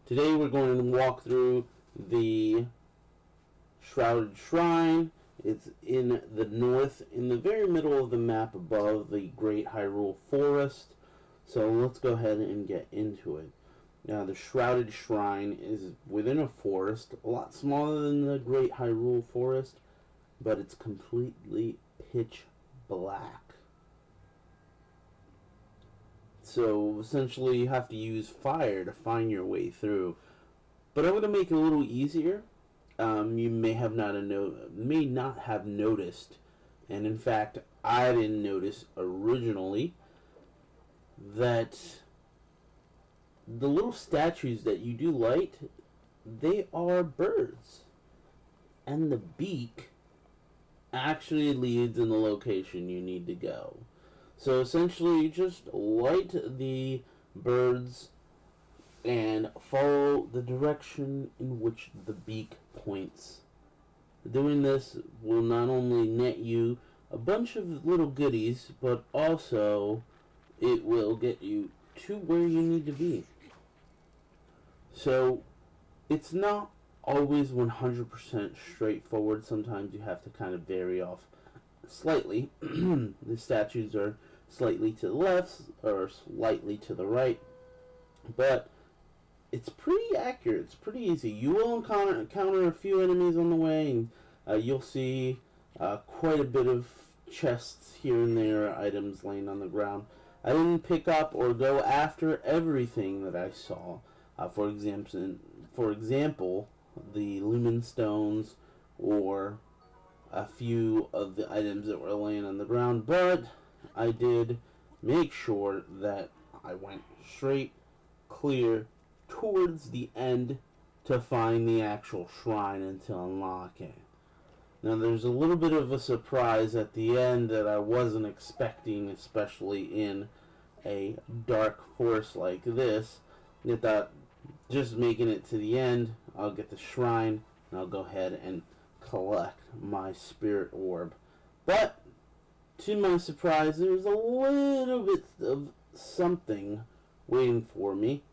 Today we're going to walk through the Shrouded Shrine. It's in the north, in the very middle of the map above the Great Hyrule Forest. So let's go ahead and get into it. Now the Shrouded Shrine is within a forest, a lot smaller than the Great Hyrule Forest, but it's completely pitch black. So essentially you have to use fire to find your way through. But I'm going to make it a little easier. You may not have noticed, and in fact I didn't notice originally, that the little statues that you do light, they are birds. And the beak actually leads in the location you need to go. So essentially you just light the birds and follow the direction in which the beak points. Doing this will not only net you a bunch of little goodies, but also it will get you to where you need to be. So it's not always 100% straightforward. Sometimes you have to kind of vary off slightly. The statues are slightly to the left or slightly to the right, but it's pretty accurate. It's pretty easy. You will encounter a few enemies on the way, and you'll see quite a bit of chests here and there, items laying on the ground. I didn't pick up or go after everything that I saw. For example, the lumen stones or a few of the items that were laying on the ground, but I did make sure that I went straight, clear, towards the end to find the actual shrine and to unlock it. Now there's a little bit of a surprise at the end that I wasn't expecting, especially in a dark forest like this. I thought just making it to the end, I'll get the shrine and I'll go ahead and collect my spirit orb. But to my surprise, there's a little bit of something waiting for me.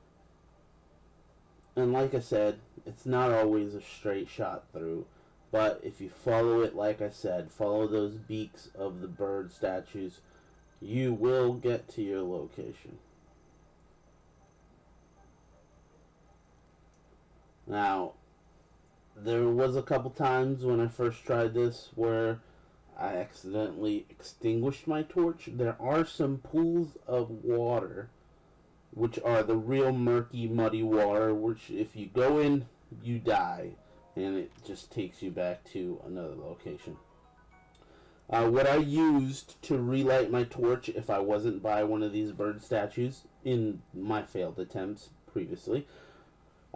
And like I said, it's not always a straight shot through. But if you follow it, like I said, follow those beaks of the bird statues, you will get to your location. Now, there was a couple times when I first tried this where I accidentally extinguished my torch. There are some pools of water, which are the real murky, muddy water, which if you go in, you die, and it just takes you back to another location. What I used to relight my torch if I wasn't by one of these bird statues in my failed attempts previously,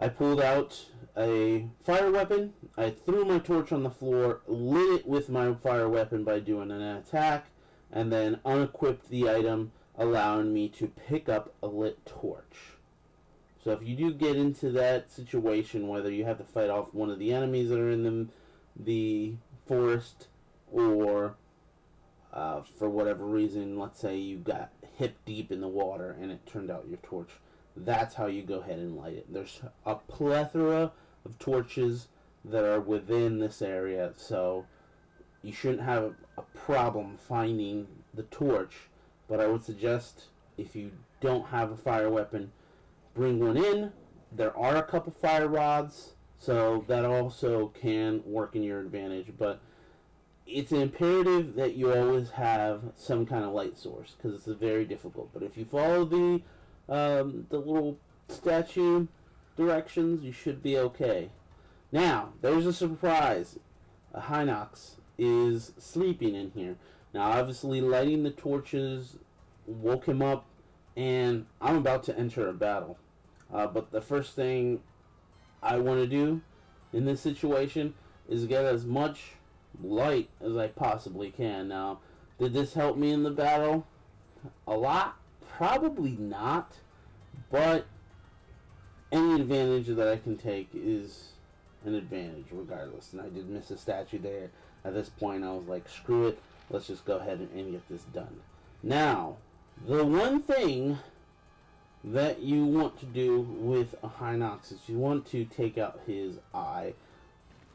I pulled out a fire weapon, I threw my torch on the floor, lit it with my fire weapon by doing an attack, and then unequipped the item, allowing me to pick up a lit torch. So if you do get into that situation, whether you have to fight off one of the enemies that are in the forest, or for whatever reason, let's say you got hip deep in the water and it turned out your torch, that's how you go ahead and light it. There's a plethora of torches that are within this area, so you shouldn't have a problem finding the torch. But I would suggest, if you don't have a fire weapon, bring one in. There are a couple fire rods, so that also can work in your advantage. But it's imperative that you always have some kind of light source, because it's very difficult. But if you follow the little statue directions, you should be okay. Now, there's a surprise. A Hinox is sleeping in here. Now, obviously, lighting the torches woke him up, and I'm about to enter a battle. But the first thing I want to do in this situation is get as much light as I possibly can. Now, did this help me in the battle? A lot? Probably not. But any advantage that I can take is an advantage regardless. And I did miss a statue there. At this point, I was like, screw it. Let's just go ahead and get this done. Now, the one thing that you want to do with a Hinox is you want to take out his eye.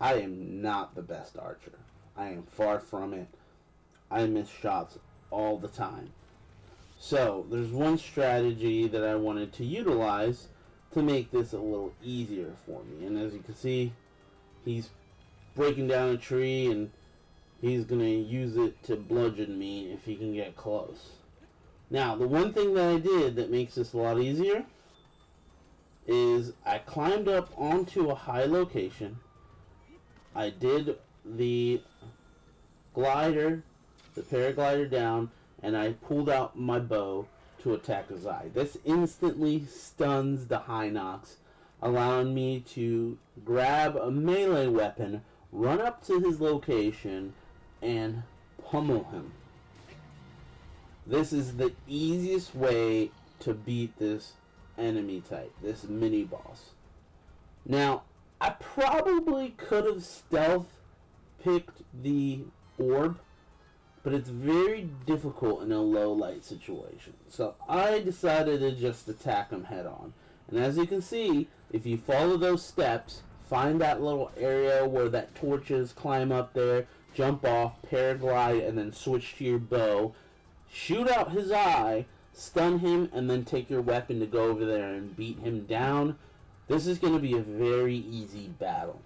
I am not the best archer. I am far from it. I miss shots all the time. So, there's one strategy that I wanted to utilize to make this a little easier for me. And as you can see, he's breaking down a tree and he's going to use it to bludgeon me if he can get close. Now, the one thing that I did that makes this a lot easier is I climbed up onto a high location. I did the glider, the paraglider down, and I pulled out my bow to attack his eye. This instantly stuns the Hinox, allowing me to grab a melee weapon, run up to his location, and pummel him. This is the easiest way to beat this enemy type, this mini boss. Now, I probably could have stealth picked the orb, but it's very difficult in a low light situation. So I decided to just attack him head on. And as you can see, if you follow those steps, find that little area where that torch is, climb up there, jump off, paraglide, and then switch to your bow, shoot out his eye, stun him, and then take your weapon to go over there and beat him down. This is going to be a very easy battle.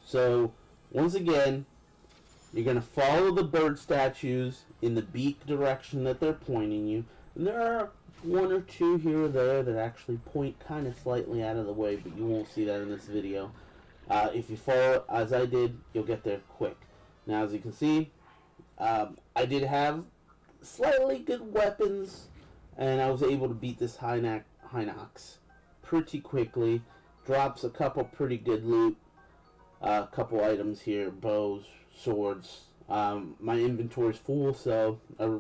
So, once again, you're going to follow the bird statues in the beak direction that they're pointing you. And there are one or two here or there that actually point kind of slightly out of the way, but you won't see that in this video. If you follow as I did, you'll get there quick. Now, as you can see, I did have slightly good weapons, and I was able to beat this Hinox pretty quickly. Drops a couple pretty good loot. A couple items here, bows, swords. My inventory's full, so I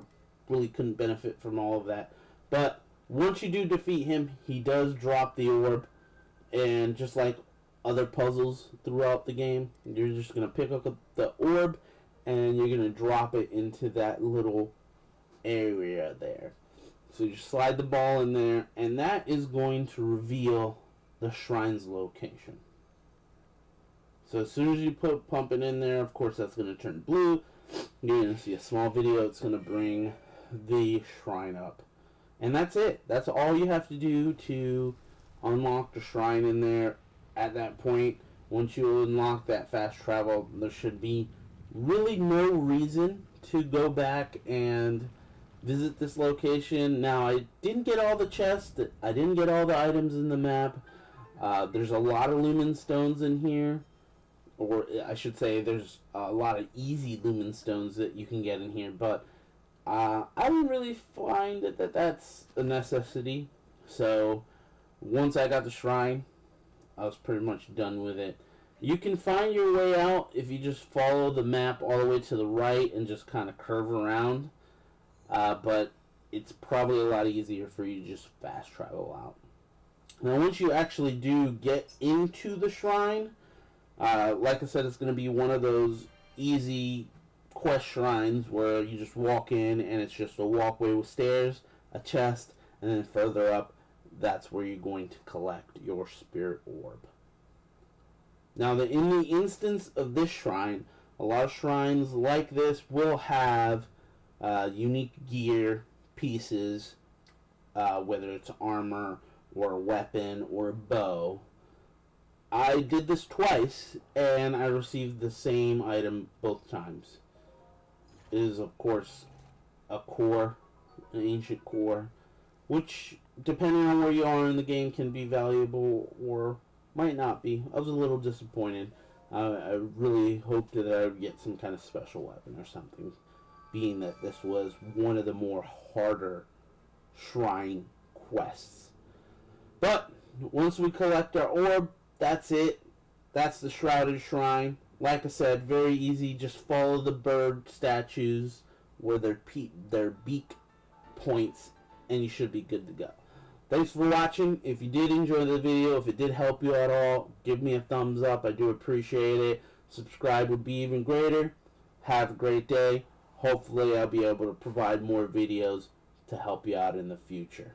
really couldn't benefit from all of that. But once you do defeat him, he does drop the orb, and just like other puzzles throughout the game, you're just going to pick up the orb, and you're going to drop it into that little area there. So you slide the ball in there, and that is going to reveal the shrine's location. So as soon as you pump it in there, of course that's going to turn blue. You're going to see a small video. It's going to bring the shrine up. And that's it. That's all you have to do to unlock the shrine in there. At that point, once you unlock that fast travel, there should be really no reason to go back and visit this location. Now, I didn't get all the chests. I didn't get all the items in the map. There's a lot of lumen stones in here. Or I should say there's a lot of easy lumen stones that you can get in here. But I didn't really find that that's a necessity. So once I got the shrine, I was pretty much done with it. You can find your way out if you just follow the map all the way to the right and just kind of curve around. But it's probably a lot easier for you to just fast travel out. Now, once you actually do get into the shrine, like I said, it's going to be one of those easy quest shrines where you just walk in and it's just a walkway with stairs, a chest, and then further up, that's where you're going to collect your spirit orb. Now, in the instance of this shrine, a lot of shrines like this will have unique gear pieces, whether it's armor or a weapon or a bow. I did this twice, and I received the same item both times. It is, of course, a core, an ancient core, which, depending on where you are in the game, can be valuable or might not be. I was a little disappointed. I really hoped that I would get some kind of special weapon or something, being that this was one of the more harder shrine quests. But once we collect our orb, that's it. That's the Shrouded Shrine. Like I said, very easy. Just follow the bird statues where their beak points, and you should be good to go. Thanks for watching. If you did enjoy the video, if it did help you at all, give me a thumbs up. I do appreciate it. Subscribe would be even greater. Have a great day. Hopefully I'll be able to provide more videos to help you out in the future.